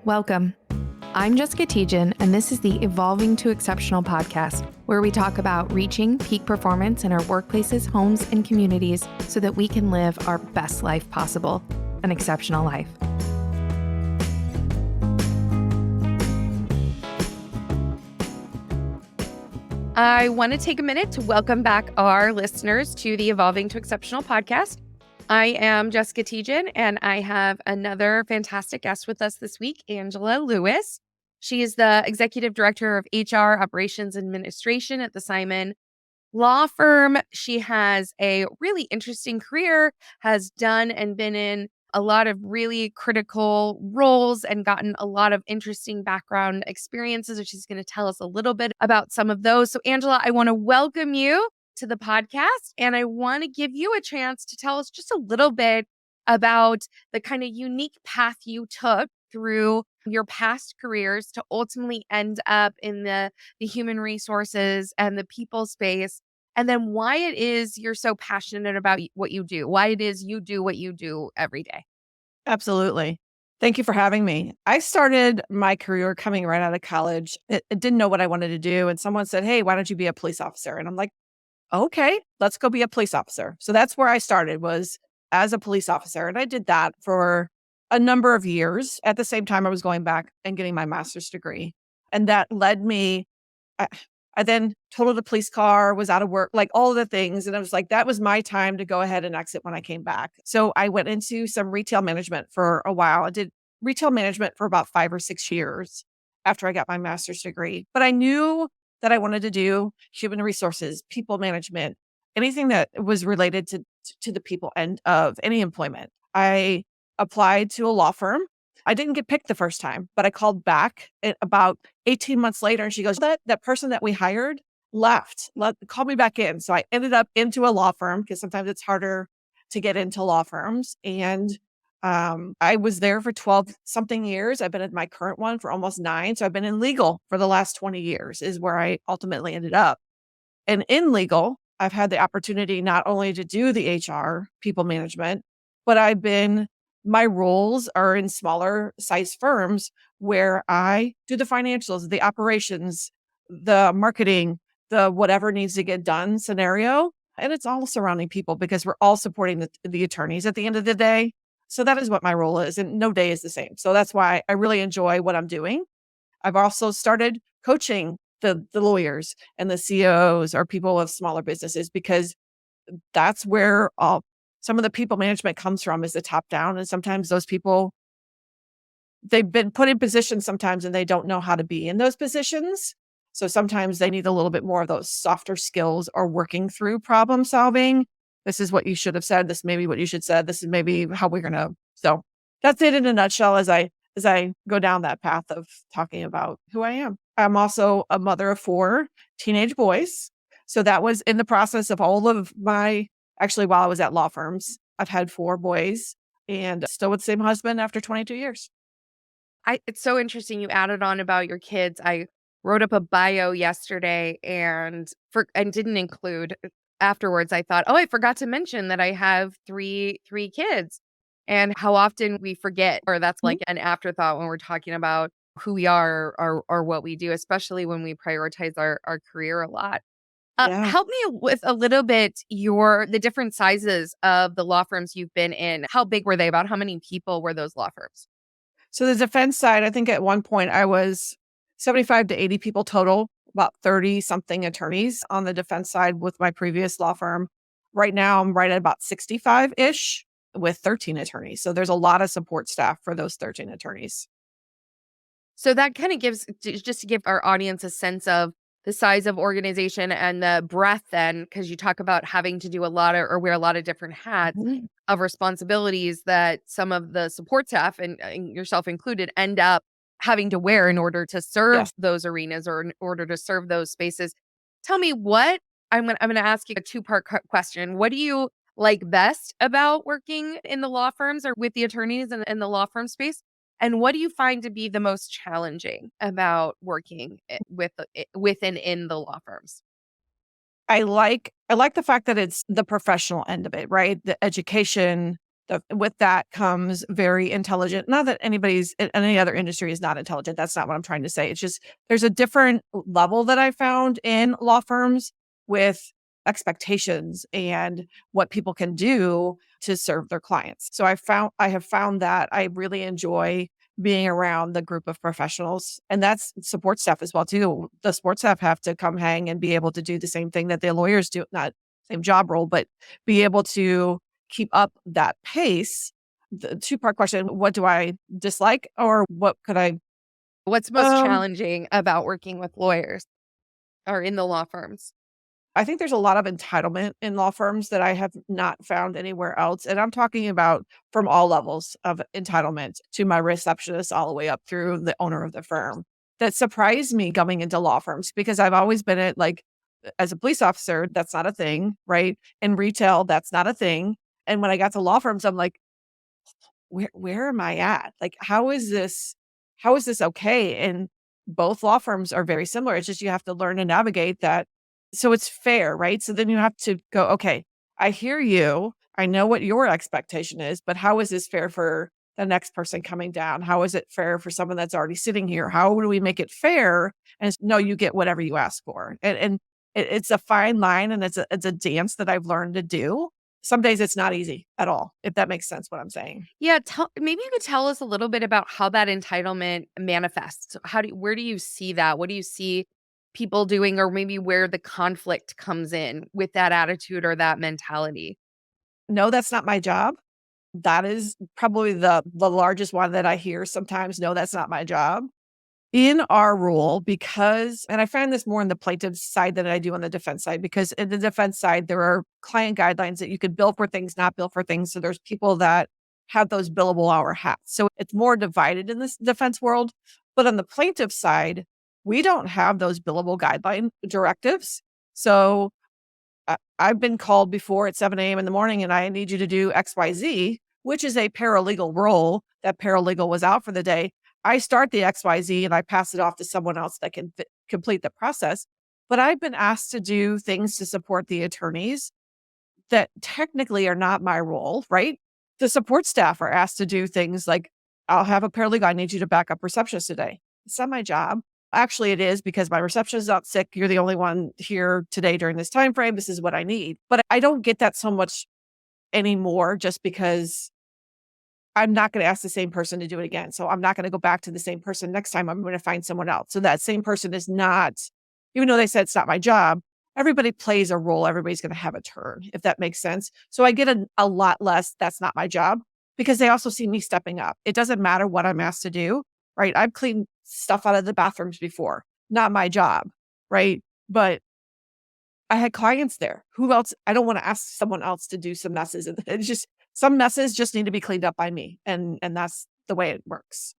Welcome. I'm Jessica Tietjen, and this is the Evolving to Exceptional podcast, where we talk about reaching peak performance in our workplaces, homes, and communities so that we can live our best life possible, an exceptional life. I want to take a minute to welcome back our listeners to the Evolving to Exceptional podcast. I am Jessica Tietjen, and I have another fantastic guest with us this week, Angela Lewis. She is the Executive Director of HR Operations Administration at the Simon Law Firm. She has a really interesting career, has done and been in a lot of really critical roles and gotten a lot of interesting background experiences. And she's going to tell us a little bit about some of those. So, Angela, I want to welcome you to the podcast, and I want to give you a chance to tell us just a little bit about the kind of unique path you took through your past careers to ultimately end up in the human resources and the people space, and then why it is you're so passionate about what you do, why it is you do what you do every day. Absolutely. Thank you for having me. I started my career coming right out of college. I didn't know what I wanted to do. And someone said, "Hey, why don't you be a police officer?" And I'm like, okay, let's go be a police officer. So that's where I started, was as a police officer. And I did that for a number of years. At the same time, I was going back and getting my master's degree. And that led me, I then totaled a police car, was out of work, like all of the things. And I was like, that was my time to go ahead and exit when I came back. So I went into some retail management for a while. I did retail management for about 5 or 6 years after I got my master's degree. But I knew that I wanted to do human resources, people management, anything that was related to the people end of any employment. I applied to a law firm. I didn't get picked the first time, but I called back about 18 months later, and she goes, that person that we hired left, call me back in. So I ended up into a law firm, because sometimes it's harder to get into law firms. And I was there for 12 something years. I've been at my current one for almost 9. So I've been in legal for the last 20 years is where I ultimately ended up. And in legal, I've had the opportunity not only to do the HR people management, but my roles are in smaller size firms where I do the financials, the operations, the marketing, the whatever needs to get done scenario. And it's all surrounding people, because we're all supporting the attorneys at the end of the day. So that is what my role is, and no day is the same. So that's why I really enjoy what I'm doing. I've also started coaching the lawyers and the CEOs or people of smaller businesses, because that's where some of the people management comes from, is the top down. And sometimes those people, they've been put in positions sometimes and they don't know how to be in those positions. So sometimes they need a little bit more of those softer skills or working through problem solving. This is what you should have said. This may be what you should said. This is maybe how we're going to. So that's it in a nutshell as I go down that path of talking about who I am. I'm also a mother of 4 teenage boys. So that was in the process of all of actually, while I was at law firms, I've had 4 boys and still with the same husband after 22 years. It's so interesting you added on about your kids. I wrote up a bio yesterday and didn't include afterwards. I thought, I forgot to mention that I have three kids, and how often we forget, or that's like an afterthought when we're talking about who we are or what we do, especially when we prioritize our career a lot. Yeah. Help me with a little bit the different sizes of the law firms you've been in. How big were they? About how many people were those law firms? So the defense side, I think at one point I was 75 to 80 people total, about 30 something attorneys on the defense side with my previous law firm. Right now, I'm right at about 65-ish with 13 attorneys. So there's a lot of support staff for those 13 attorneys. So that kind of gives, just to give our audience a sense of the size of organization and the breadth then, because you talk about having to do or wear a lot of different hats of responsibilities that some of the support staff and yourself included end up having to wear in order to serve those arenas or in order to serve those spaces. Tell me I'm going to ask you a 2-part question. What do you like best about working in the law firms or with the attorneys in the law firm space? And what do you find to be the most challenging about working within in the law firms? I like the fact that it's the professional end of it, right? The education, With that comes very intelligent. Not that anybody's in any other industry is not intelligent. That's not what I'm trying to say. It's just there's a different level that I found in law firms with expectations and what people can do to serve their clients. So I have found that I really enjoy being around the group of professionals, and that's support staff as well too. The support staff have to come hang and be able to do the same thing that the lawyers do, not same job role, but be able to keep up that pace. The two-part question, what do I dislike or what could I What's most um challenging about working with lawyers or in the law firms? I think there's a lot of entitlement in law firms that I have not found anywhere else. And I'm talking about from all levels of entitlement to my receptionist all the way up through the owner of the firm. That surprised me coming into law firms because I've always been at like, as a police officer, that's not a thing, right? In retail, that's not a thing. And when I got to law firms, I'm like, where am I at? Like, how is this okay? And both law firms are very similar. It's just you have to learn to navigate that. So it's fair, right? So then you have to go, okay, I hear you. I know what your expectation is, but how is this fair for the next person coming down? How is it fair for someone that's already sitting here? How do we make it fair? And no, you get whatever you ask for. And it's a fine line and it's a dance that I've learned to do. Some days it's not easy at all, if that makes sense what I'm saying. Yeah, maybe you could tell us a little bit about how that entitlement manifests. Where do you see that? What do you see people doing, or maybe where the conflict comes in with that attitude or that mentality? No, that's not my job. That is probably the largest one that I hear sometimes. No, that's not my job. In our rule, because and I find this more on the plaintiff side than I do on the defense side, because in the defense side, there are client guidelines that you could bill for things, not bill for things. So there's people that have those billable hour hats. So it's more divided in this defense world. But on the plaintiff side, we don't have those billable guideline directives. So I've been called before at 7 a.m. in the morning and I need you to do XYZ, which is a paralegal role. That paralegal was out for the day. I start the XYZ and I pass it off to someone else that can complete the process. But I've been asked to do things to support the attorneys that technically are not my role, right? The support staff are asked to do things like, I'll have a paralegal, I need you to back up receptionist today. It's not my job. Actually, it is because my receptionist is out sick. You're the only one here today during this time frame. This is what I need. But I don't get that so much anymore just because I'm not going to ask the same person to do it again. So I'm not going to go back to the same person next time. I'm going to find someone else. So that same person is not, even though they said it's not my job, everybody plays a role. Everybody's going to have a turn, if that makes sense. So I get a lot less, that's not my job, because they also see me stepping up. It doesn't matter what I'm asked to do, right? I've cleaned stuff out of the bathrooms before, not my job, right? But I had clients there. Who else? I don't want to ask someone else to do some messes. It's just some messes just need to be cleaned up by me. And that's the way it works.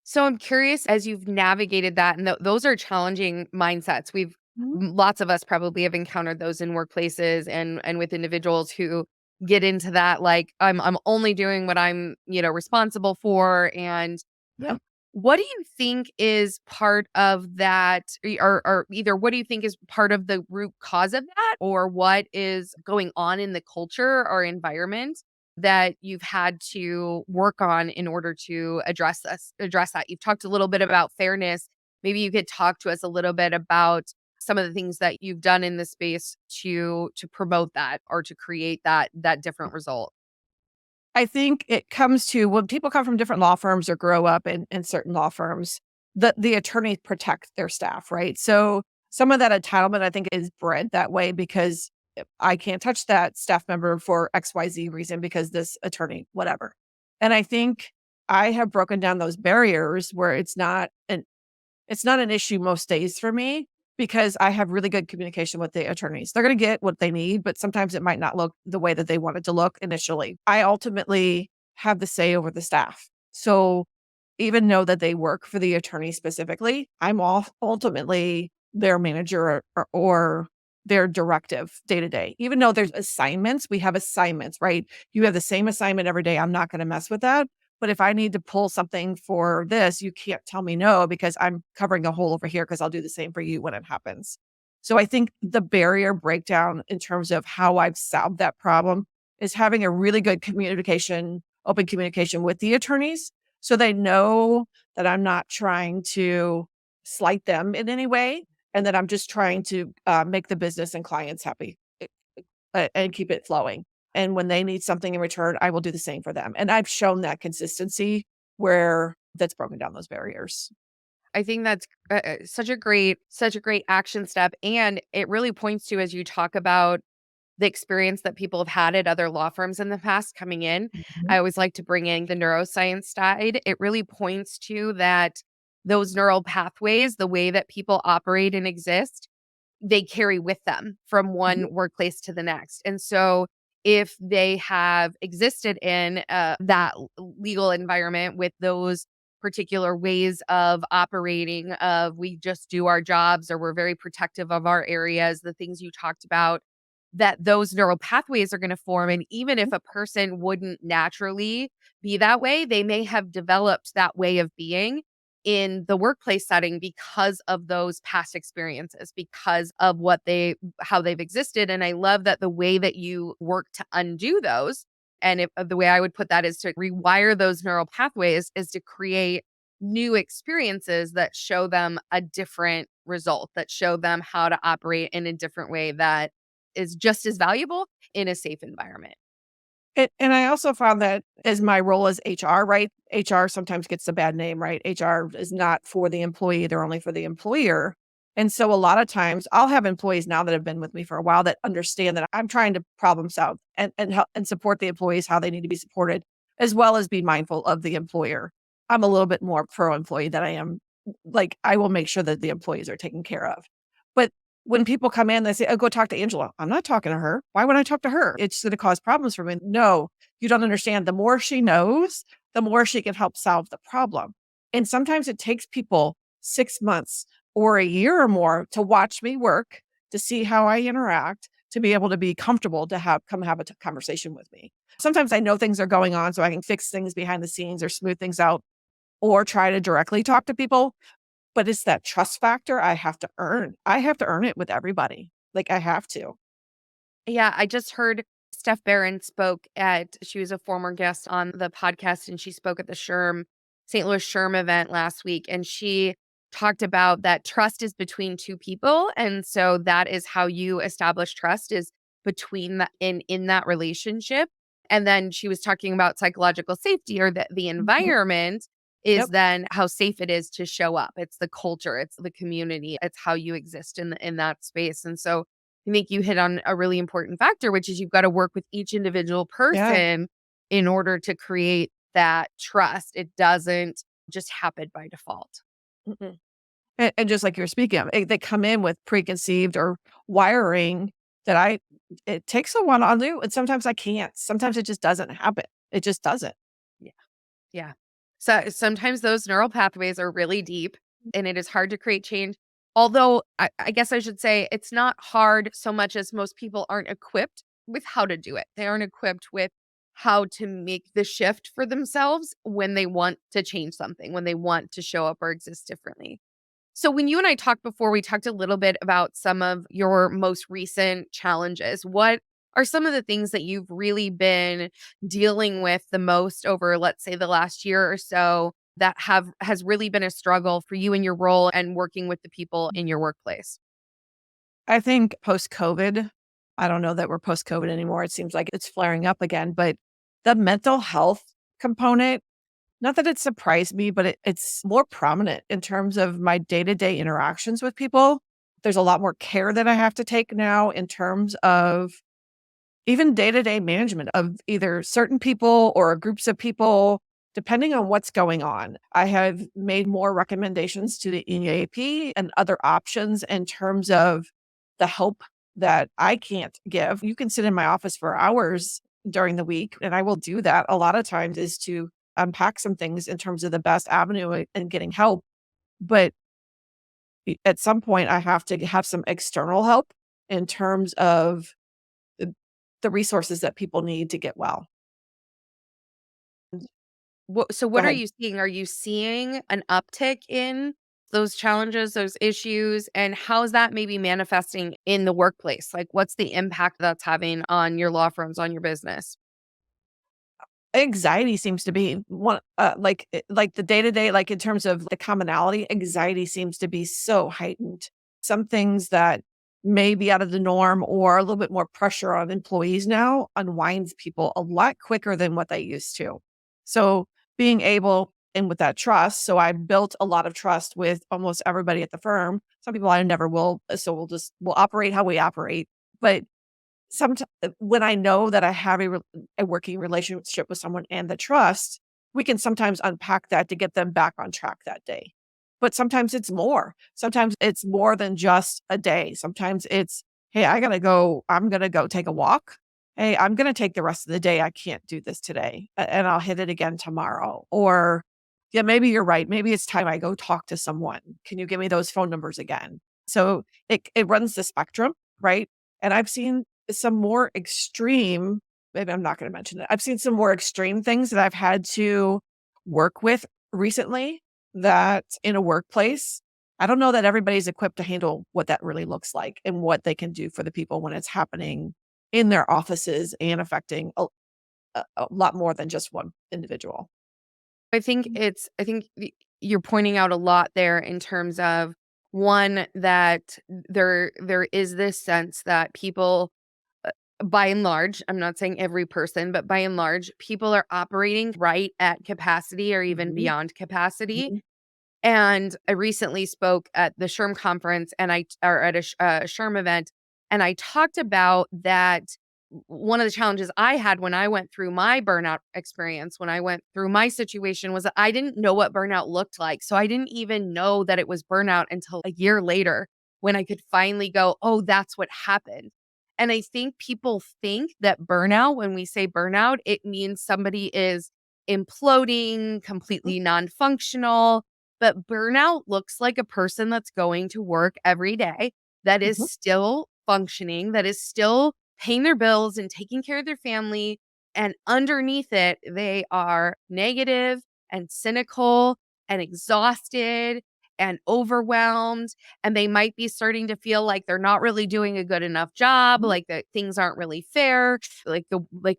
So I'm curious, as you've navigated that, and those are challenging mindsets. Mhm. Lots of us probably have encountered those in workplaces and with individuals who get into that, like, I'm only doing what I'm, responsible for. And Yeah. what do you think is part of that, or either what do you think is part of the root cause of that, or what is going on in the culture or environment that you've had to work on in order to address that? You've talked a little bit about fairness. Maybe you could talk to us a little bit about some of the things that you've done in this space to promote that or to create that different result. I think it comes to when people come from different law firms or grow up in certain law firms, the attorneys protect their staff, right? So some of that entitlement, I think, is bred that way because I can't touch that staff member for XYZ reason because this attorney, whatever. And I think I have broken down those barriers where it's not an issue most days for me because I have really good communication with the attorneys. They're going to get what they need, but sometimes it might not look the way that they want it to look initially. I ultimately have the say over the staff. So even though that they work for the attorney specifically, I'm ultimately their manager or their directive day to day. Even though there's assignments, we have assignments, right? You have the same assignment every day. I'm not going to mess with that. But if I need to pull something for this, you can't tell me no because I'm covering a hole over here because I'll do the same for you when it happens. So I think the barrier breakdown in terms of how I've solved that problem is having a really good communication, open communication with the attorneys so they know that I'm not trying to slight them in any way and that I'm just trying to make the business and clients happy and keep it flowing. And when they need something in return, I will do the same for them. And I've shown that consistency where that's broken down those barriers. I think that's such a great action step. And it really points to, as you talk about the experience that people have had at other law firms in the past coming in. Mhm. I always like to bring in the neuroscience side. It really points to that those neural pathways, the way that people operate and exist, they carry with them from Mhm. one workplace to the next. And so if they have existed in that legal environment with those particular ways of operating, of we just do our jobs or we're very protective of our areas, the things you talked about, that those neural pathways are going to form. And even if a person wouldn't naturally be that way, they may have developed that way of being in the workplace setting because of those past experiences, because of how they've existed. And I love that the way that you work to undo those, and the way I would put that is to rewire those neural pathways, is to create new experiences that show them a different result, that show them how to operate in a different way that is just as valuable in a safe environment. And I also found that as my role as HR, right? HR sometimes gets a bad name, right? HR is not for the employee, they're only for the employer. And so a lot of times I'll have employees now that have been with me for a while that understand that I'm trying to problem solve and help and support the employees how they need to be supported, as well as be mindful of the employer. I'm a little bit more pro employee than I am like I will make sure that the employees are taken care of. But when people come in, they say, "Oh, go talk to Angela." I'm not talking to her. Why would I talk to her? It's going to cause problems for me. No, you don't understand. The more she knows, the more she can help solve the problem. And sometimes it takes people 6 months or a year or more to watch me work, to see how I interact, to be able to be comfortable to have a conversation with me. Sometimes I know things are going on so I can fix things behind the scenes or smooth things out or try to directly talk to people. But it's that trust factor I have to earn. I have to earn it with everybody. Like, I have to. Yeah, I just heard Steph Barron she was a former guest on the podcast, and she spoke at the St. Louis SHRM event last week. And she talked about that trust is between two people. And so that is how you establish trust, is between in that relationship. And then she was talking about psychological safety, or the Mhm. environment is Yep. then how safe it is to show up. It's the culture, it's the community, it's how you exist in that space. And so I think you hit on a really important factor, which is you've got to work with each individual Yeah. person in order to create that trust. It doesn't just happen by default. Mm-mm. And just like you're speaking of, they come in with preconceived or wiring that I it takes a while to undo, and sometimes I can't. Sometimes it just doesn't happen. It just doesn't. Yeah. Yeah. So sometimes those neural pathways are really deep and it is hard to create change. Although I guess I should say it's not hard so much as most people aren't equipped with how to do it. They aren't equipped with how to make the shift for themselves when they want to change something, when they want to show up or exist differently. So when you and I talked before, we talked a little bit about some of your most recent challenges. What are some of the things that you've really been dealing with the most over, let's say, the last year or so, that has really been a struggle for you in your role and working with the people in your workplace? I think post-COVID, I don't know that we're post-COVID anymore. It seems like it's flaring up again, but the mental health component, not that it surprised me, but it's more prominent in terms of my day-to-day interactions with people. There's a lot more care that I have to take now in terms of even day-to-day management of either certain people or groups of people, depending on what's going on. I have made more recommendations to the EAP and other options in terms of the help that I can't give. You can sit in my office for hours during the week, and I will do that. A lot of times is to unpack some things in terms of the best avenue in getting help. But at some point, I have to have some external help in terms of the the resources that people need to get well. So Go what are ahead. you seeing? Are you seeing an uptick in those challenges, those issues, and how is that maybe manifesting in the workplace? Like, what's the impact that's having on your law firms, on your business? Anxiety seems to be one, like the day-to-day, like in terms of the commonality, anxiety seems to be so heightened. Some things that may be out of the norm or a little bit more pressure on employees now unwinds people a lot quicker than what they used to. So being able and with that trust, so I built a lot of trust with almost everybody at the firm. Some people I never will, so we'll operate how we operate. But sometimes when I know that I have a working relationship with someone and the trust, we can sometimes unpack that to get them back on track that day. But sometimes it's more. Sometimes it's more than just a day. Sometimes it's, hey, I'm gonna go take a walk. Hey, I'm gonna take the rest of the day. I can't do this today. And I'll hit it again tomorrow. Or yeah, maybe you're right. Maybe it's time I go talk to someone. Can you give me those phone numbers again? So it runs the spectrum, right? And I've seen some more extreme, maybe I'm not going to mention it. I've seen some more extreme things that I've had to work with recently that in a workplace, I don't know that everybody's equipped to handle what that really looks like and what they can do for the people when it's happening in their offices and affecting a lot more than just one individual. I think you're pointing out a lot there in terms of one that there is this sense that people, by and large, I'm not saying every person, but by and large, people are operating right at capacity or even Mhm, beyond capacity. mhm, And I recently spoke at the SHRM conference or at a SHRM event, and I talked about that one of the challenges I had when I went through my burnout experience, when I went through my situation, was that I didn't know what burnout looked like. So I didn't even know that it was burnout until a year later when I could finally go, oh, that's what happened. And I think people think that burnout, when we say burnout, it means somebody is imploding, mhm, completely non functional, but burnout looks like a person that's going to work every day, that is mhm, still functioning, that is still paying their bills and taking care of their family. And underneath it, they are negative and cynical and exhausted and overwhelmed. And they might be starting to feel like they're not really doing a good enough job, mhm. like that things aren't really fair, like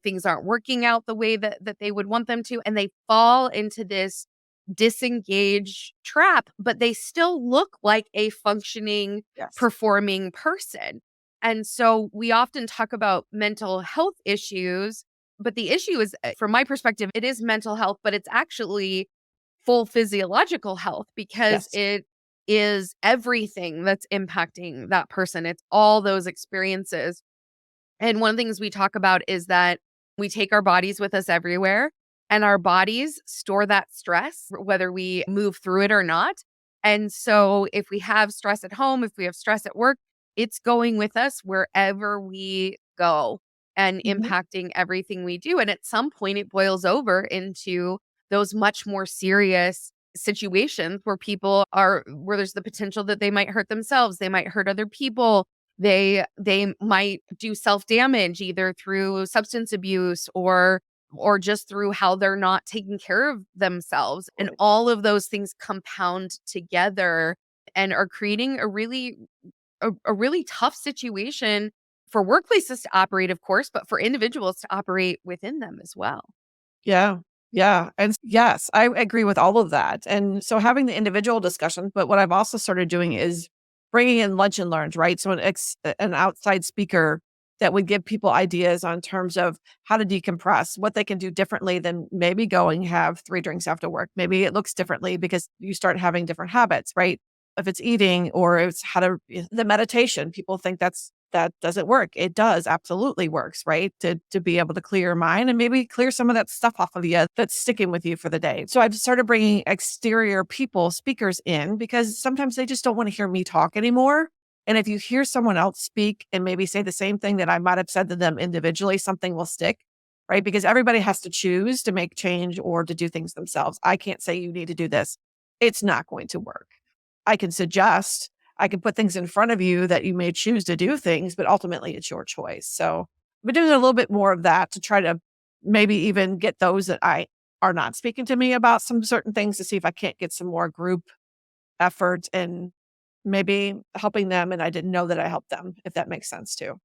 things aren't working out the way that they would want them to. And they fall into this disengage trap, but they still look like a functioning, Yes. performing person. And so we often talk about mental health issues, but the issue is, from my perspective, it is mental health, but it's actually full physiological health because Yes. it is everything that's impacting that person. It's all those experiences. And one of the things we talk about is that we take our bodies with us everywhere, and our bodies store that stress, whether we move through it or not. And so if we have stress at home, if we have stress at work, it's going with us wherever we go and Mhm. impacting everything we do. And at some point, it boils over into those much more serious situations where there's the potential that they might hurt themselves, they might hurt other people, they might do self-damage either through substance abuse or just through how they're not taking care of themselves. And Right. all of those things compound together and are creating a really tough situation for workplaces to operate, of course, but for individuals to operate within them as well. Yeah. Yeah. And yes, I agree with all of that. And so having the individual discussion, but what I've also started doing is bringing in lunch and learns, right? So an outside speaker that would give people ideas on terms of how to decompress, what they can do differently than maybe going have 3 drinks after work. Maybe it looks differently because you start having different habits, right? If it's eating or it's how to the meditation, people think that doesn't work. It does absolutely works, right? To be able to clear your mind and maybe clear some of that stuff off of you that's sticking with you for the day. So I've started bringing exterior people, speakers in because sometimes they just don't want to hear me talk anymore. And if you hear someone else speak and maybe say the same thing that I might have said to them individually, something will stick, right? Because everybody has to choose to make change or to do things themselves. I can't say you need to do this. It's not going to work. I can suggest, I can put things in front of you that you may choose to do things, but ultimately it's your choice. So I've been doing a little bit more of that to try to maybe even get those that I are not speaking to me about some certain things to see if I can't get some more group effort and maybe helping them, and I didn't know that I helped them, if that makes sense too.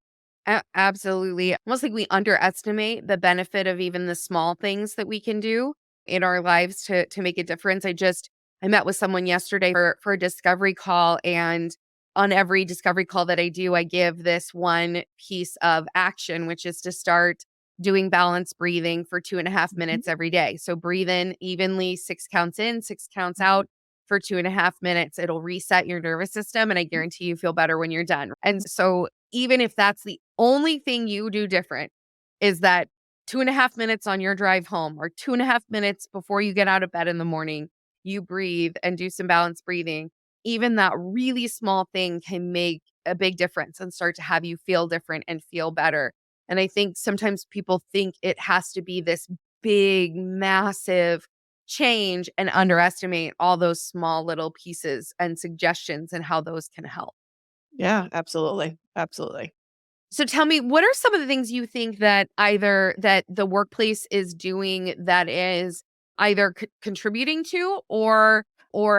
Absolutely. Almost like we underestimate the benefit of even the small things that we can do in our lives to make a difference. I met with someone yesterday for a discovery call, and on every discovery call that I do, I give this one piece of action, which is to start doing balanced breathing for 2.5 minutes every day. So breathe in evenly, 6 counts in, 6 counts out for 2.5 minutes. It'll reset your nervous system, and I guarantee you feel better when you're done. And so even if that's the only thing you do different, is that 2.5 minutes on your drive home or 2.5 minutes before you get out of bed in the morning, you breathe and do some balanced breathing. Even that really small thing can make a big difference and start to have you feel different and feel better. And I think sometimes people think it has to be this big, massive change and underestimate all those small little pieces and suggestions and how those can help. Yeah, absolutely. Absolutely. So tell me, what are some of the things you think that either that the workplace is doing that is either contributing to or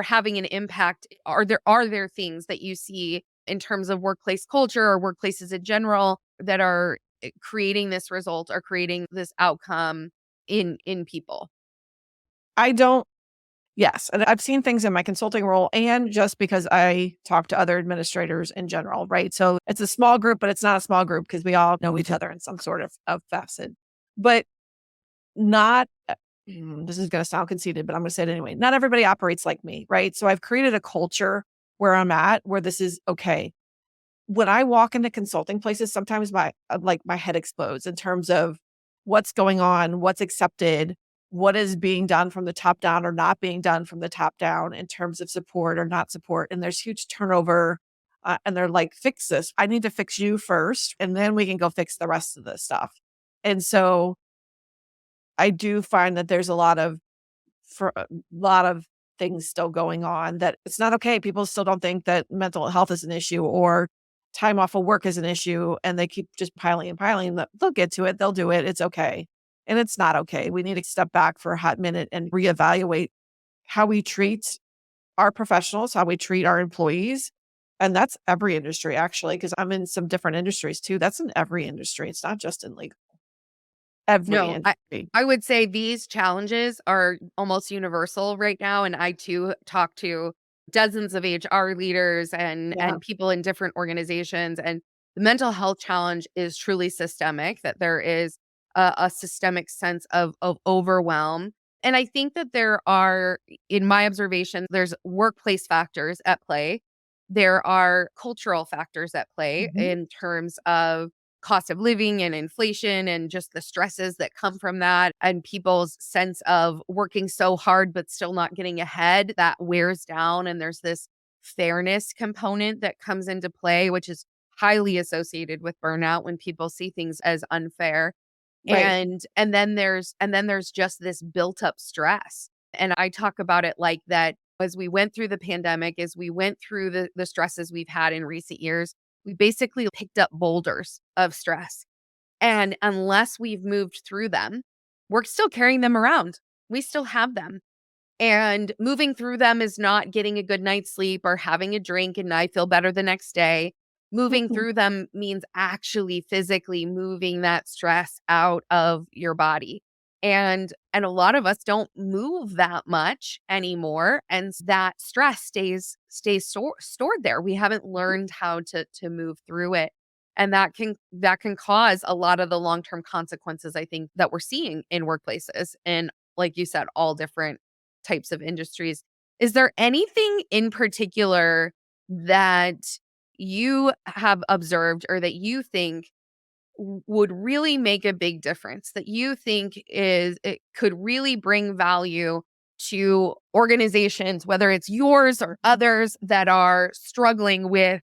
having an impact? Are there things that you see in terms of workplace culture or workplaces in general that are creating this result or creating this outcome in people? I don't Yes, and I've seen things in my consulting role and just because I talk to other administrators in general, right? So it's a small group, but it's not a small group because we all know each other in some sort of facet. But not this is gonna sound conceited, but I'm gonna say it anyway. Not everybody operates like me, right? So I've created a culture where I'm at where this is okay. When I walk into consulting places, sometimes my head explodes in terms of what's going on, what's accepted, what is being done from the top down or not being done from the top down in terms of support or not support. And there's huge turnover. And they're like, fix this. I need to fix you first, and then we can go fix the rest of this stuff. And so I do find that there's for a lot of things still going on that it's not okay. People still don't think that mental health is an issue or time off of work is an issue, and they keep just piling and piling. They'll get to it. They'll do it. It's okay. And it's not okay. We need to step back for a hot minute and reevaluate how we treat our professionals, how we treat our employees. And that's every industry, actually, because I'm in some different industries too. That's in every industry. It's not just in legal, every No, I industry. I would say these challenges are almost universal right now, and I too talk to dozens of HR leaders Yeah. and people in different organizations, and the mental health challenge is truly systemic, that there is a systemic sense of overwhelm. And I think that there are, in my observation, there's workplace factors at play. There are cultural factors at play Mhm. in terms of cost of living and inflation and just the stresses that come from that and people's sense of working so hard but still not getting ahead that wears down, and there's this fairness component that comes into play, which is highly associated with burnout when people see things as unfair. Right. And then there's just this built up stress, and I talk about it like that. As we went through the pandemic, as we went through the stresses we've had in recent years, we basically picked up boulders of stress. And unless we've moved through them, we're still carrying them around. We still have them. And moving through them is not getting a good night's sleep or having a drink and I feel better the next day. Moving Mhm. through them means actually physically moving that stress out of your body. And a lot of us don't move that much anymore, and that stress stored there. We haven't learned how to move through it. And that can cause a lot of the long-term consequences I think that we're seeing in workplaces, and like you said, all different types of industries. Is there anything in particular that you have observed or that you think would really make a big difference, that you think is it could really bring value to organizations, whether it's yours or others that are struggling with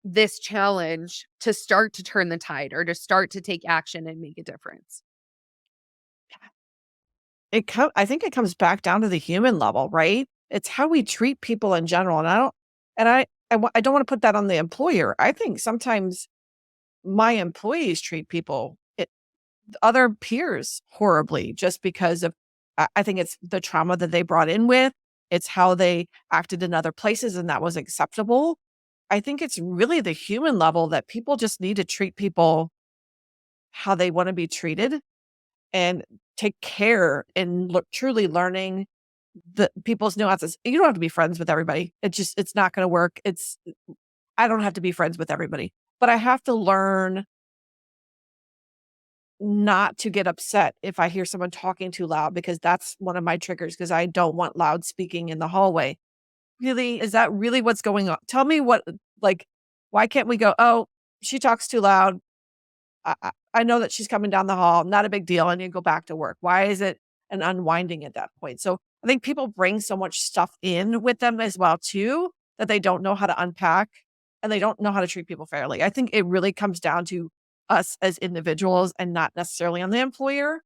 this challenge, to start to turn the tide or to start to take action and make a difference? I think it comes back down to the human level, right? It's how we treat people in general, and I don't and I don't wanna put that on the employer. I think sometimes my employees treat other peers horribly just because of I think it's the trauma that they brought in with. It's how they acted in other places and that was acceptable. I think it's really the human level that people just need to treat people how they want to be treated and take care and look truly learning the people's nuances. You don't have to be friends with everybody. It's not going to work. I don't have to be friends with everybody, but I have to learn not to get upset if I hear someone talking too loud because that's one of my triggers because I don't want loud speaking in the hallway. Really? Is that really what's going on? Tell me like, why can't we go, oh, she talks too loud. I know that she's coming down the hall. Not a big deal. And you go back to work. Why is it an unwinding at that point? So I think people bring so much stuff in with them as well, too, that they don't know how to unpack and they don't know how to treat people fairly. I think it really comes down to us as individuals and not necessarily on the employer.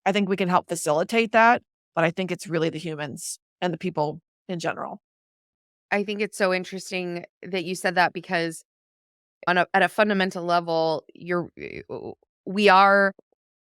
I think we can help facilitate that, but I think it's really the humans and the people in general. I think it's so interesting that you said that because at a fundamental level, we are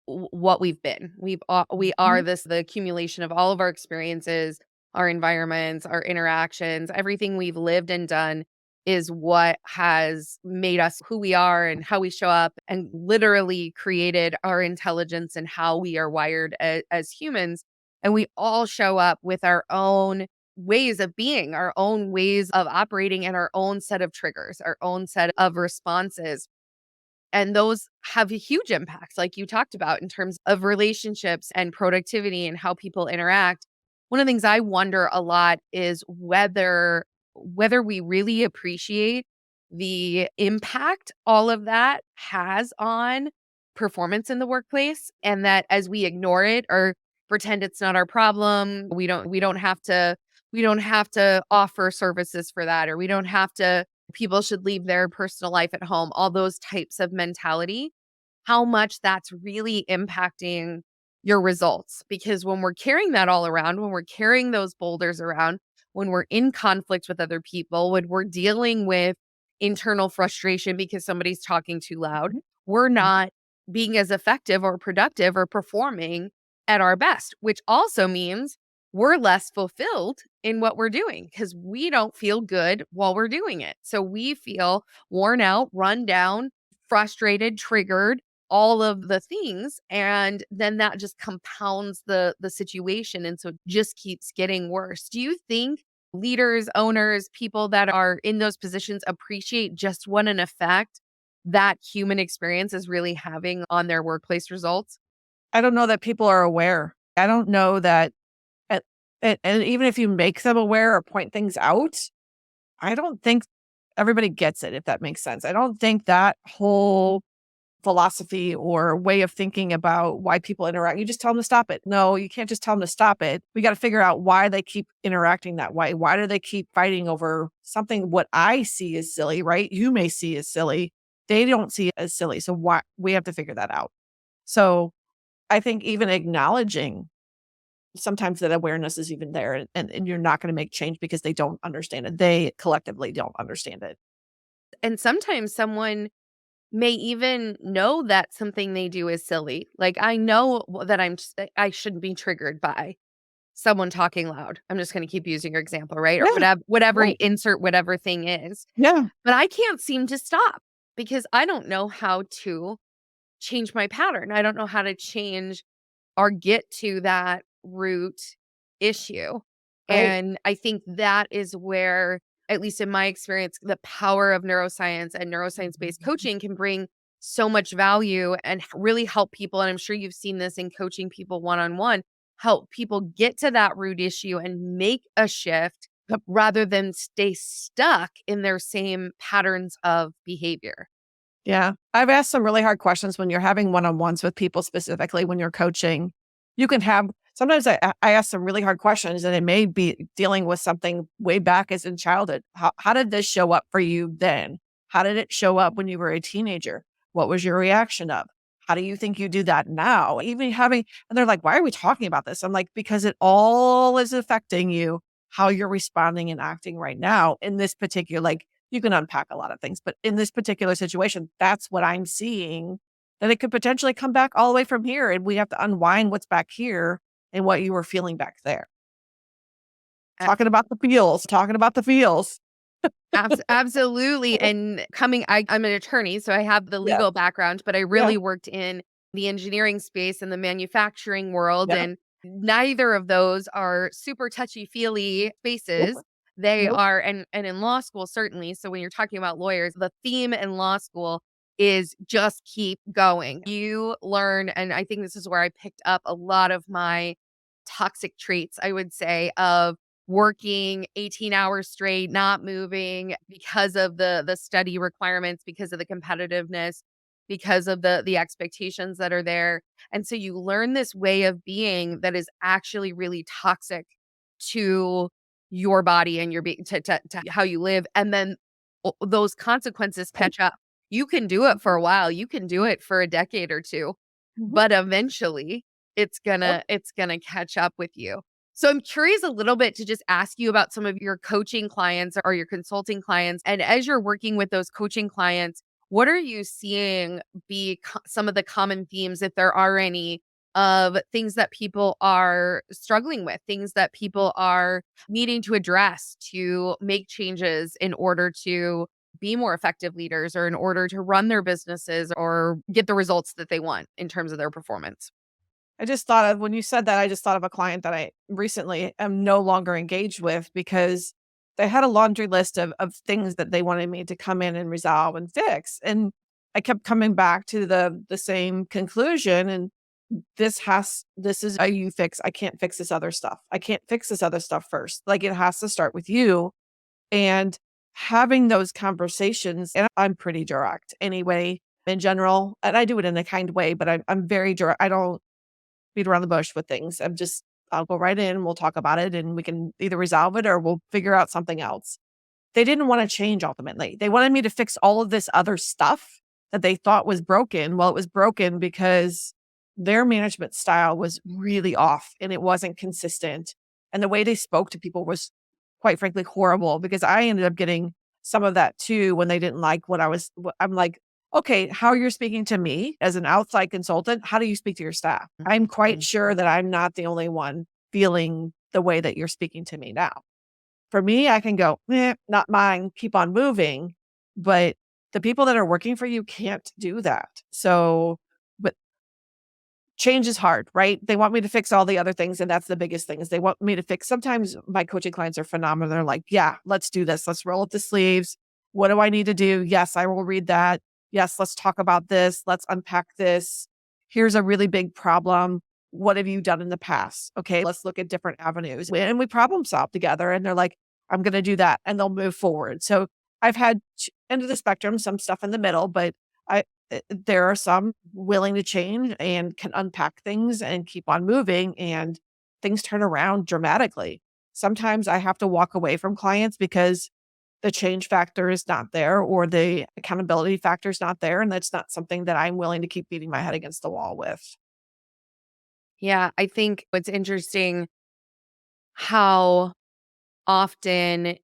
what we've been. We are Mhm. this the accumulation of all of our experiences, our environments, our interactions, everything we've lived and done is what has made us who we are and how we show up and literally created our intelligence and how we are wired as humans. And we all show up with our own ways of being, our own ways of operating, and our own set of triggers, our own set of responses. And those have huge impacts, like you talked about, in terms of relationships and productivity and how people interact. One of the things I wonder a lot is whether we really appreciate the impact all of that has on performance in the workplace, and that as we ignore it or pretend it's not our problem, we don't have to offer services for that, or we don't have to people should leave their personal life at home, all those types of mentality, how much that's really impacting your results. Because when we're carrying that all around, when we're carrying those boulders around, when we're in conflict with other people, when we're dealing with internal frustration because somebody's talking too loud, Mhm. we're Mhm. not being as effective or productive or performing at our best, which also means we're less fulfilled in what we're doing because we don't feel good while we're doing it. So we feel worn out, run down, frustrated, triggered, all of the things, and then that just compounds the situation, and so it just keeps getting worse. Do you think leaders, owners, people that are in those positions appreciate just what an effect that human experience is really having on their workplace results? I don't know that people are aware. I don't know that, and, and even if you make them aware or point things out, I don't think everybody gets it, if that makes sense. I don't think that whole philosophy or way of thinking about why people interact, you just tell them to stop it. No, you can't just tell them to stop it. We got to figure out why they keep interacting that way. Why do they keep fighting over something what I see as silly, right? You may see as silly. They don't see it as silly. So why we have to figure that out. So I think even acknowledging sometimes that awareness is even there and you're not going to make change because they don't understand it. They collectively don't understand it. And sometimes someone may even know that something they do is silly. Like, I know that I shouldn't be triggered by someone talking loud. I'm just gonna keep using your example, right? Or Yeah. whatever Right. insert whatever thing is. Yeah. But I can't seem to stop because I don't know how to change my pattern. I don't know how to change or get to that root issue. Right. And I think that is where, at least in my experience, the power of neuroscience and neuroscience based coaching can bring so much value and really help people. And I'm sure you've seen this in coaching people one on one, help people get to that root issue and make a shift Yep. rather than stay stuck in their same patterns of behavior. Yeah. I've asked some really hard questions when you're having one-on-ones with people, specifically when you're coaching. You can have sometimes I ask some really hard questions and it may be dealing with something way back as in childhood. How did this show up for you then? How did it show up when you were a teenager? What was your reaction of? How do you think you do that now? Even having, and they're like, why are we talking about this? I'm like, because it all is affecting you, how you're responding and acting right now in this particular, like, you can unpack a lot of things, but in this particular situation, that's what I'm seeing, that it could potentially come back all the way from here, and we have to unwind what's back here and what you were feeling back there. talking about the feels, talking about the feels. Absolutely. And I'm an attorney, so I have the Yes. legal background, but I Yeah. really worked in the engineering space and the manufacturing world. Yeah. And neither of those are super touchy feely Nope. spaces. They Nope. are, and in law school, certainly. So when you're talking about lawyers, the theme in law school is just keep going. You learn, and I think this is where I picked up a lot of my toxic traits, I would say, of working 18 hours straight, not moving because of the study requirements, because of the competitiveness, because of the expectations that are there. And so you learn this way of being that is actually really toxic to your body and your to how you live. And then those consequences catch up. You can do it for a while. You can do it for a decade or two, Mhm. but eventually Yep. it's gonna catch up with you. So I'm curious a little bit to just ask you about some of your coaching clients or your consulting clients. And as you're working with those coaching clients, what are you seeing be some of the common themes, if there are any, of things that people are struggling with, things that people are needing to address to make changes in order to be more effective leaders or in order to run their businesses or get the results that they want in terms of their performance? I just thought of when you said that, I just thought of a client that I recently am no longer engaged with because they had a laundry list of things that they wanted me to come in and resolve and fix. And I kept coming back to the same conclusion. And this is a you fix. I can't fix this other stuff. I can't fix this other stuff first. Like it has to start with you. And having those conversations, and I'm pretty direct anyway, in general. And I do it in a kind way, but I'm very direct. I don't beat around the bush with things. I'll go right in, we'll talk about it, and we can either resolve it or we'll figure out something else. They didn't want to change ultimately. They wanted me to fix all of this other stuff that they thought was broken. Well, it was broken because their management style was really off and it wasn't consistent. And the way they spoke to people was quite frankly horrible because I ended up getting some of that too when they didn't like I'm like, okay, how you're speaking to me as an outside consultant, how do you speak to your staff? I'm quite Mhm. sure that I'm not the only one feeling the way that you're speaking to me now. For me, I can go, not mine, keep on moving. But the people that are working for you can't do that. So, but change is hard, right? They want me to fix all the other things. And that's the biggest thing is they want me to fix. Sometimes my coaching clients are phenomenal. They're like, yeah, let's do this. Let's roll up the sleeves. What do I need to do? Yes, I will read that. Yes, let's talk about this. Let's unpack this. Here's a really big problem. What have you done in the past? Okay, let's look at different avenues. And we problem solve together. And they're like, I'm going to do that. And they'll move forward. So I've had end of the spectrum, some stuff in the middle, but I, there are some willing to change and can unpack things and keep on moving, and things turn around dramatically. Sometimes I have to walk away from clients because the change factor is not there or the accountability factor is not there. And that's not something that I'm willing to keep beating my head against the wall with. Yeah, I think what's interesting how often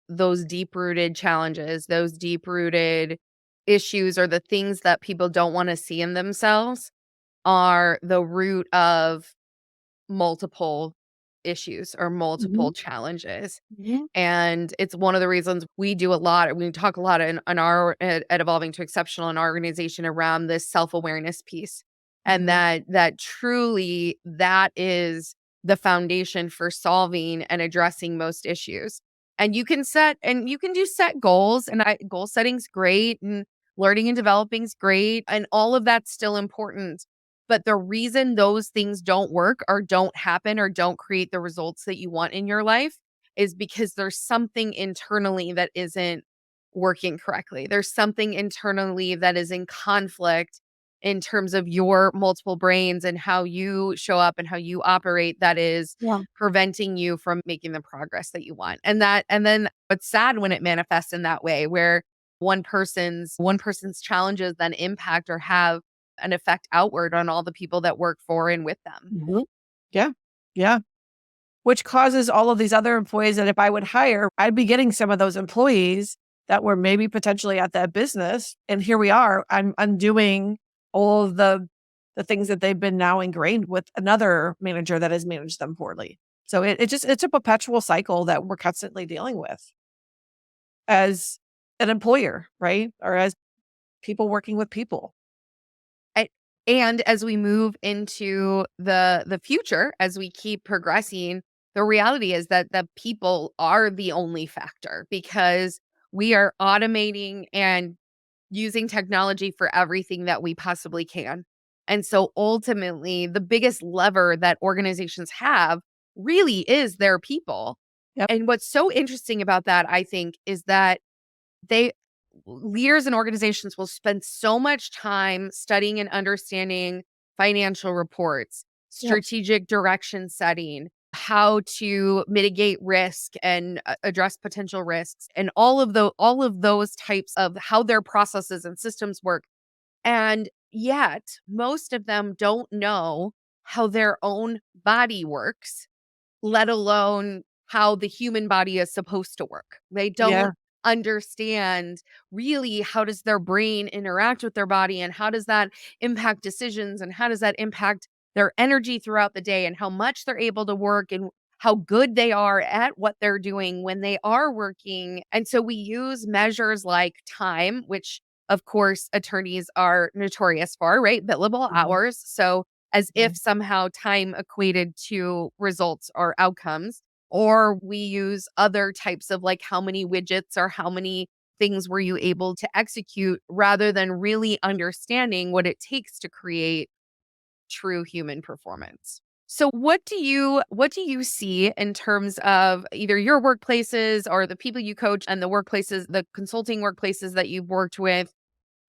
those deep rooted challenges, those deep rooted issues, or the things that people don't want to see in themselves are the root of multiple issues or Mhm. multiple challenges. Mhm. And it's one of the reasons we do a lot. We talk a lot in our at Evolving to Exceptional in our organization around this self-awareness piece. And Mhm. that truly that is the foundation for solving and addressing most issues. And you can do set goals, and goal setting's great, and learning and developing's great, and all of that's still important. But the reason those things don't work or don't happen or don't create the results that you want in your life is because there's something internally that isn't working correctly. There's something internally that is in conflict in terms of your multiple brains and how you show up and how you operate that is Yeah. preventing you from making the progress that you want. And then it's sad when it manifests in that way where one person's challenges then impact or have an effect outward on all the people that work for and with them. Mhm. Yeah. Yeah. Which causes all of these other employees that if I would hire, I'd be getting some of those employees that were maybe potentially at that business. And here we are, I'm undoing all of the things that they've been now ingrained with another manager that has managed them poorly. So it's a perpetual cycle that we're constantly dealing with as an employer, right? Or as people working with people. I, and as we move into the future, as we keep progressing, the reality is that the people are the only factor because we are automating and using technology for everything that we possibly can. And so ultimately, the biggest lever that organizations have really is their people. Yep. And what's so interesting about that, I think, is that they leaders and organizations will spend so much time studying and understanding financial reports, Yep. strategic direction setting, how to mitigate risk and address potential risks, and all of those types of how their processes and systems work. And yet, most of them don't know how their own body works, let alone how the human body is supposed to work. They Yeah. don't understand really how does their brain interact with their body and how does that impact decisions and how does that impact their energy throughout the day and how much they're able to work and how good they are at what they're doing when they are working. And so we use measures like time, which of course attorneys are notorious for, right? Billable Mhm. hours. So as if Mhm. somehow time equated to results or outcomes. Or we use other types of like how many widgets or how many things were you able to execute rather than really understanding what it takes to create true human performance. So what do you see in terms of either your workplaces or the people you coach and the workplaces, the consulting workplaces that you've worked with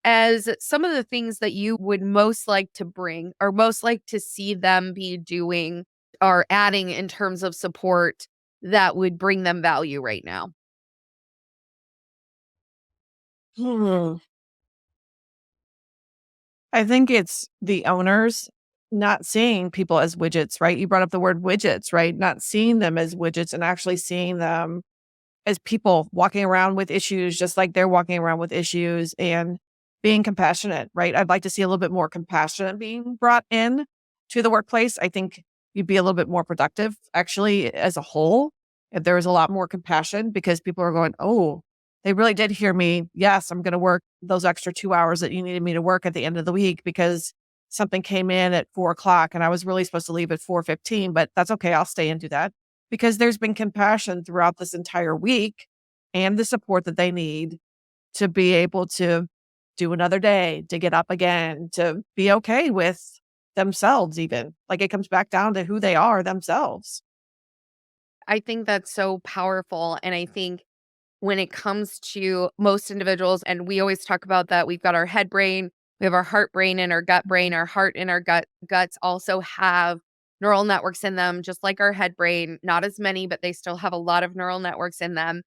as some of the things that you would most like to bring or most like to see them be doing or adding in terms of support that would bring them value right now? Hmm. I think it's the owners not seeing people as widgets, right? You brought up the word widgets, right? Not seeing them as widgets and actually seeing them as people walking around with issues just like they're walking around with issues and being compassionate, right? I'd like to see a little bit more compassion being brought in to the workplace. I think you'd be a little bit more productive actually as a whole if there was a lot more compassion because people are going, oh, they really did hear me. Yes, I'm going to work those extra 2 hours that you needed me to work at the end of the week because something came in at 4 o'clock and I was really supposed to leave at 4:15, but that's okay. I'll stay and do that because there's been compassion throughout this entire week and the support that they need to be able to do another day, to get up again, to be okay with themselves even. Like it comes back down to who they are themselves. I think that's so powerful. And I think when it comes to most individuals, and we always talk about that, we've got our head brain, we have our heart brain and our gut brain. Our heart and our guts also have neural networks in them, just like our head brain. Not as many, but they still have a lot of neural networks in them.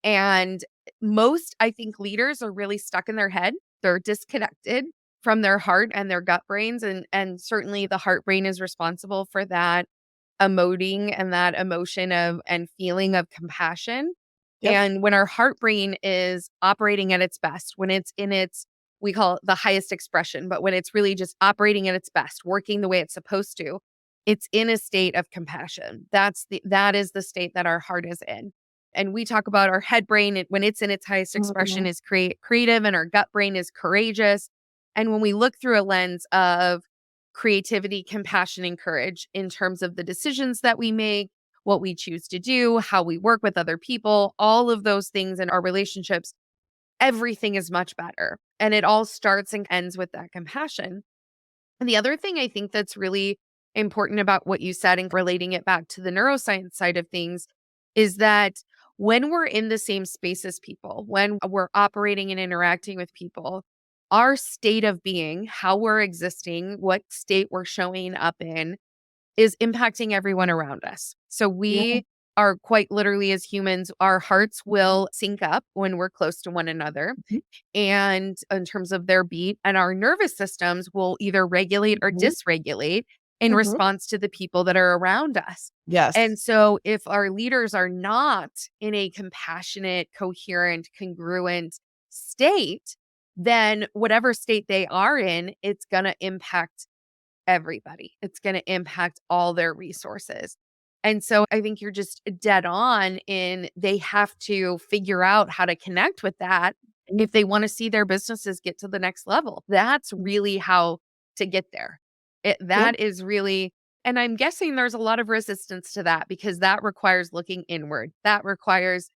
And most, I think, leaders are really stuck in their head. They're disconnected from their heart and their gut brains. And certainly the heart brain is responsible for that emoting and that emotion of and feeling of compassion. Yep. And when our heart brain is operating at its best, when it's in its, we call it the highest expression, but when it's really just operating at its best, working the way it's supposed to, it's in a state of compassion. That is the state that our heart is in. And we talk about our head brain when it's in its highest expression Mhm. is creative and our gut brain is courageous. And when we look through a lens of creativity, compassion, and courage in terms of the decisions that we make, what we choose to do, how we work with other people, all of those things in our relationships, everything is much better. And it all starts and ends with that compassion. And the other thing I think that's really important about what you said and relating it back to the neuroscience side of things is that when we're in the same space as people, when we're operating and interacting with people, our state of being, how we're existing, what state we're showing up in, is impacting everyone around us. So Yeah. we are quite literally as humans, our hearts will sync up when we're close to one another Mhm. and in terms of their beat, and our nervous systems will either regulate or Mhm. dysregulate in Mhm. response to the people that are around us. Yes. And so if our leaders are not in a compassionate, coherent, congruent state, then whatever state they are in, it's going to impact everybody. It's going to impact all their resources. And so I think you're just dead on in they have to figure out how to connect with that if they want to see their businesses get to the next level. That's really how to get there. Yep. That is really, and I'm guessing there's a lot of resistance to that because that requires looking inward. That requires,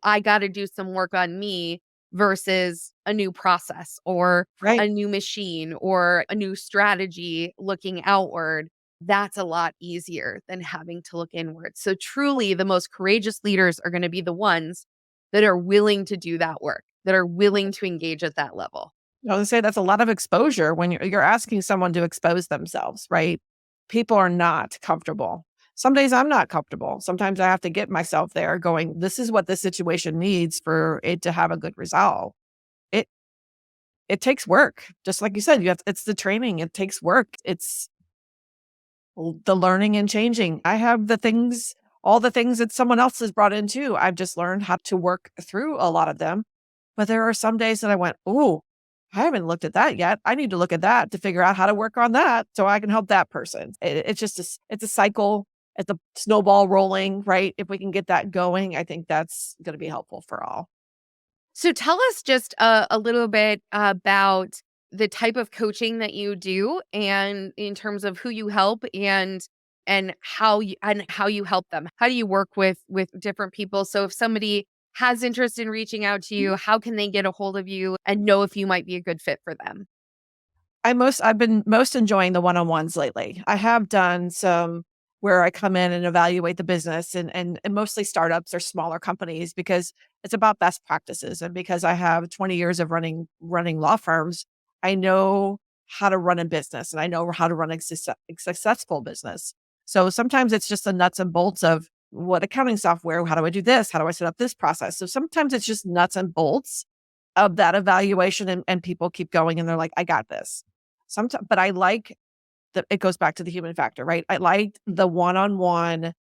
I got to do some work on me versus a new process or Right. a new machine or a new strategy looking outward. That's a lot easier than having to look inward. So truly the most courageous leaders are going to be the ones that are willing to do that work, that are willing to engage at that level. I would say that's a lot of exposure when you're asking someone to expose themselves, right? People are not comfortable. Some days I'm not comfortable. Sometimes I have to get myself there going, this is what this situation needs for it to have a good result. It it takes work. Just like you said, it's the training. It takes work. It's the learning and changing. I have all the things that someone else has brought in too. I've just learned how to work through a lot of them. But there are some days that I went, "Ooh, I haven't looked at that yet. I need to look at that to figure out how to work on that so I can help that person." It's just it's a cycle. It's a snowball rolling, right? If we can get that going, I think that's going to be helpful for all. So tell us just a little bit about the type of coaching that you do and in terms of who you help and how you help them. How do you work with different people? So if somebody has interest in reaching out to you, how can they get a hold of you and know if you might be a good fit for them? I've been most enjoying the one-on-ones lately. I have done some where I come in and evaluate the business and mostly startups or smaller companies because it's about best practices. And because I have 20 years of running law firms, I know how to run a business and I know how to run a successful business. So sometimes it's just the nuts and bolts of what accounting software, how do I do this? How do I set up this process? So sometimes it's just nuts and bolts of that evaluation and people keep going and they're like, I got this. Sometimes, but I like it goes back to the human factor, right? I like the one-on-one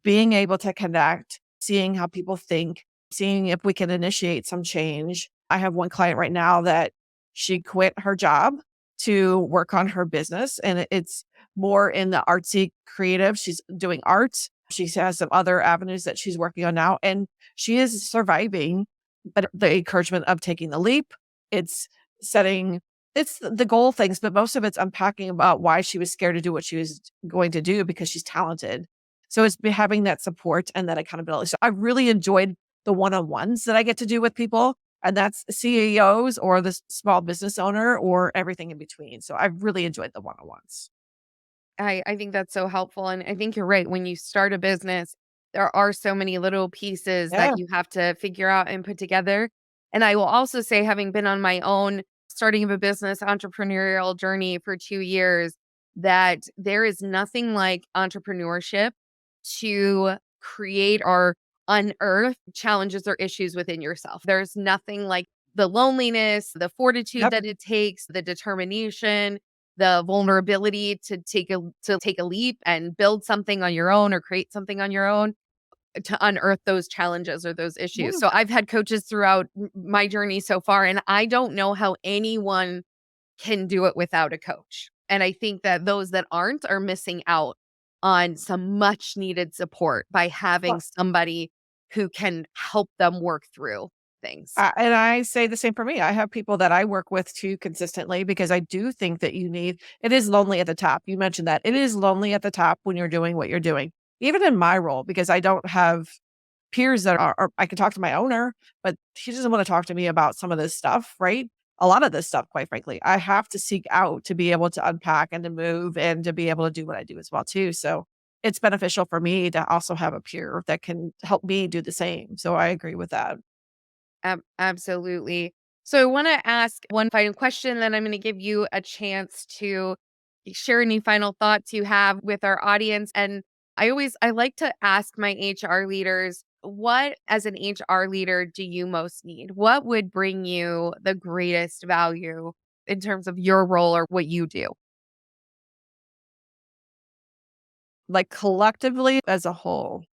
being able to connect, seeing how people think, seeing if we can initiate some change. I have one client right now that she quit her job to work on her business and it's more in the artsy creative. She's doing art. She has some other avenues that she's working on now and she is surviving, but the encouragement of taking the leap, it's setting it's the goal things, but most of it's unpacking about why she was scared to do what she was going to do because she's talented. So it's having that support and that accountability. So I really enjoyed the one-on-ones that I get to do with people, and that's CEOs or the small business owner or everything in between. So I've really enjoyed the one-on-ones. I think that's so helpful. And I think you're right. When you start a business, there are so many little pieces that Yeah. you have to figure out and put together. And I will also say, having been on my own starting of a business entrepreneurial journey for 2 years, that there is nothing like entrepreneurship to create or unearth challenges or issues within yourself. There's nothing like the loneliness, the fortitude Yep. that it takes, the determination, the vulnerability to take a leap and build something on your own or create something on your own to unearth those challenges or those issues. Yeah. So I've had coaches throughout my journey so far, and I don't know how anyone can do it without a coach. And I think that those that aren't are missing out on some much needed support by having somebody who can help them work through things. And I say the same for me. I have people that I work with too consistently because I do think that it is lonely at the top. You mentioned that it is lonely at the top when you're doing what you're doing, even in my role, because I don't have peers that I can talk to my owner, but he doesn't want to talk to me about some of this stuff, right? A lot of this stuff, quite frankly, I have to seek out to be able to unpack and to move and to be able to do what I do as well too. So it's beneficial for me to also have a peer that can help me do the same. So I agree with that. Absolutely. So I want to ask one final question, then I'm going to give you a chance to share any final thoughts you have with our audience. And I like to ask my HR leaders, what as an HR leader do you most need? What would bring you the greatest value in terms of your role or what you do? Like collectively as a whole.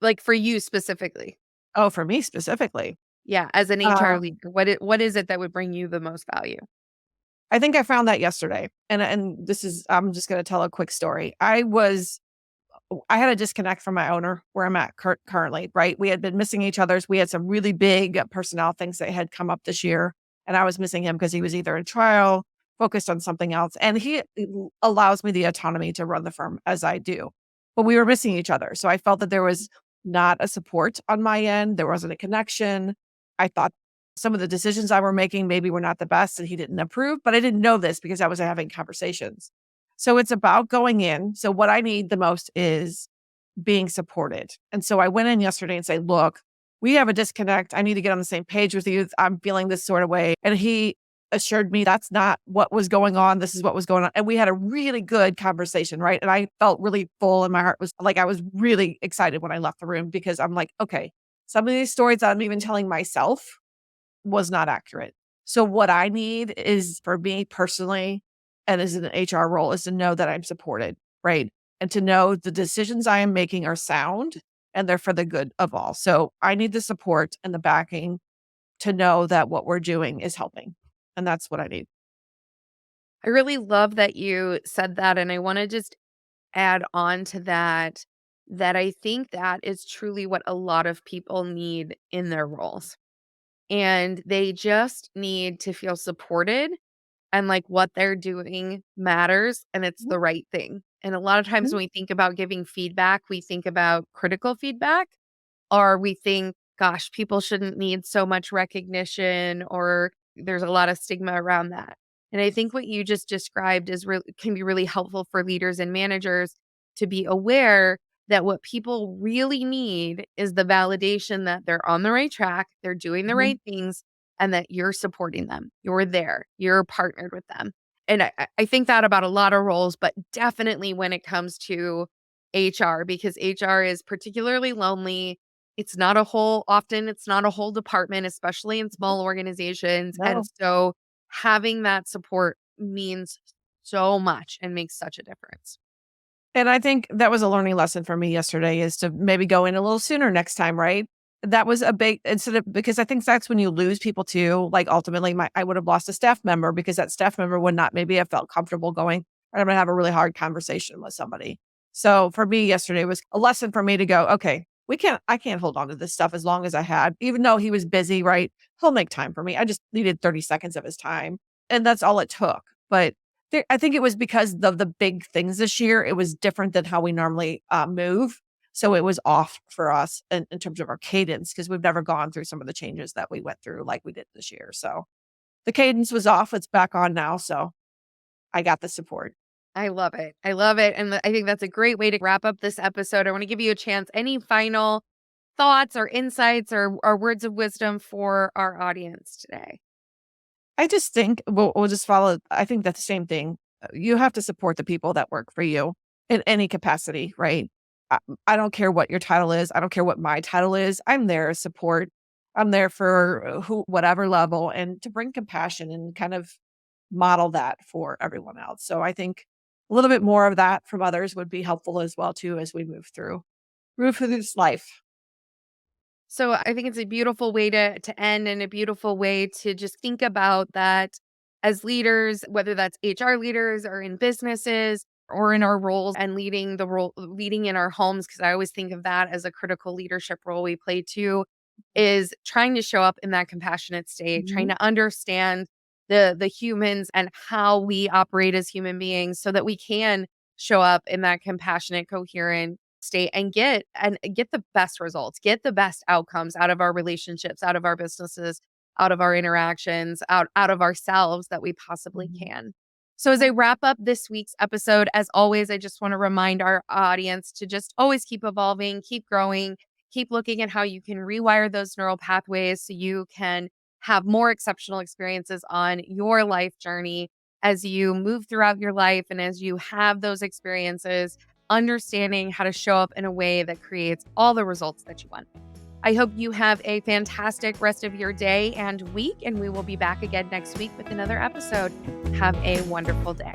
Like for you specifically. Oh, for me specifically. Yeah, as an HR Um, leader, what is it that would bring you the most value? I think I found that yesterday. And this is I'm just gonna tell a quick story. I had a disconnect from my owner where I'm at currently, right? We had been missing each other's. We had some really big personnel things that had come up this year. And I was missing him because he was either in trial, focused on something else. And he allows me the autonomy to run the firm as I do. But we were missing each other. So I felt that there was not a support on my end. There wasn't a connection. I thought some of the decisions I were making maybe were not the best and he didn't approve, but I didn't know this because I was having conversations. So it's about going in. So what I need the most is being supported. And so I went in yesterday and say, look, we have a disconnect. I need to get on the same page with you. I'm feeling this sort of way. And he assured me that's not what was going on. This is what was going on. And we had a really good conversation, right? And I felt really full and my heart was like, I was really excited when I left the room because I'm like, okay, some of these stories that I'm even telling myself was not accurate. So what I need is for me personally, and as an HR role, is to know that I'm supported, right? And to know the decisions I am making are sound and they're for the good of all. So I need the support and the backing to know that what we're doing is helping. And that's what I need. I really love that you said that. And I want to just add on to that, that I think that is truly what a lot of people need in their roles. And they just need to feel supported and like what they're doing matters and it's the right thing. And a lot of times Mhm. when we think about giving feedback, we think about critical feedback or we think, gosh, people shouldn't need so much recognition or there's a lot of stigma around that. And I think what you just described is can be really helpful for leaders and managers to be aware that what people really need is the validation that they're on the right track, they're doing the Mhm. right things, and that you're supporting them. You're there. You're partnered with them. And I think that about a lot of roles, but definitely when it comes to HR, because HR is particularly lonely. It's not a whole department, especially in Mhm. small organizations. And No. so having that support means so much and makes such a difference. And I think that was a learning lesson for me yesterday is to maybe go in a little sooner next time, right? That was a big instead of because I think that's when you lose people too. Like ultimately I would have lost a staff member because that staff member would not maybe have felt comfortable going, I'm gonna have a really hard conversation with somebody. So for me yesterday was a lesson for me to go, okay, I can't hold on to this stuff as long as I had, even though he was busy, right? He'll make time for me. I just needed 30 seconds of his time. And that's all it took. But I think it was because of the big things this year, it was different than how we normally, move. So it was off for us in terms of our cadence because 'cause we've never gone through some of the changes that we went through like we did this year. So the cadence was off, it's back on now, so I got the support. I love it. I love it. And I think that's a great way to wrap up this episode. I want to give you a chance. Any final thoughts or insights or words of wisdom for our audience today? I just think we'll just follow I think that's the same thing. You have to support the people that work for you in any capacity, right? I don't care what your title is. I don't care what my title is. I'm there as support. I'm there for whatever level and to bring compassion and kind of model that for everyone else. So I think a little bit more of that from others would be helpful as well too as we move through this life. So I think it's a beautiful way to end and a beautiful way to just think about that as leaders, whether that's HR leaders or in businesses or in our roles and leading in our homes, because I always think of that as a critical leadership role we play too, is trying to show up in that compassionate state, trying Mhm. to understand the humans and how we operate as human beings so that we can show up in that compassionate, coherent state and get the best results, get the best outcomes out of our relationships, out of our businesses, out of our interactions, out of ourselves that we possibly Mhm. can. So as I wrap up this week's episode, as always, I just want to remind our audience to just always keep evolving, keep growing, keep looking at how you can rewire those neural pathways so you can have more exceptional experiences on your life journey as you move throughout your life and as you have those experiences, understanding how to show up in a way that creates all the results that you want. I hope you have a fantastic rest of your day and week, and we will be back again next week with another episode. Have a wonderful day.